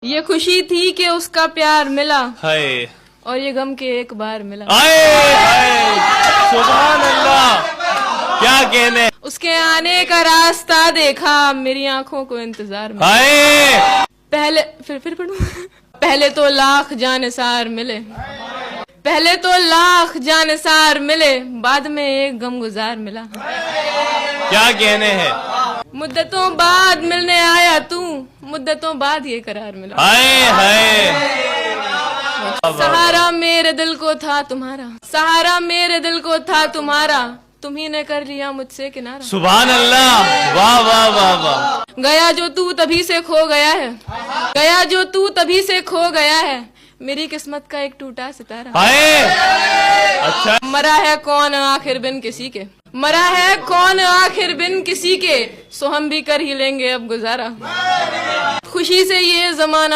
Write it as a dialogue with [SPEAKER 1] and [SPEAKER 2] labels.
[SPEAKER 1] ये खुशी थी कि उसका प्यार मिला,
[SPEAKER 2] हाय
[SPEAKER 1] और ये गम के एक बार मिला।
[SPEAKER 2] हाय हाय, सुभान अल्लाह, क्या कहने।
[SPEAKER 1] उसके आने का रास्ता देखा, मेरी आंखों को इंतजार में।
[SPEAKER 2] हाय
[SPEAKER 1] पहले फिर पढ़ूं। पहले तो लाख जानसार मिले, पहले तो लाख जानसार मिले, बाद में एक गमगुजार मिला।
[SPEAKER 2] क्या कहने हैं।
[SPEAKER 1] मुद्दतों बाद मिलने आया तू, मुद्दतों बाद ये करार मिला।
[SPEAKER 2] हाय हाय,
[SPEAKER 1] सहारा मेरे दिल को था तुम्हारा, सहारा मेरे दिल को था तुम्हारा, तुम्ही ने कर लिया मुझसे किनारा।
[SPEAKER 2] सुभान अल्लाह, वाह वाह वाह वाह।
[SPEAKER 1] गया जो तू तभी से खो गया है, गया जो तू तभी से खो गया है, मेरी किस्मत का एक टूटा सितारा।
[SPEAKER 2] हाय अच्छा,
[SPEAKER 1] मरा है कौन आखिर बिन किसी के, मरा है कौन आखिर बिन किसी के, सो हम भी कर ही लेंगे अब गुजारा। खुशी से ये जमाना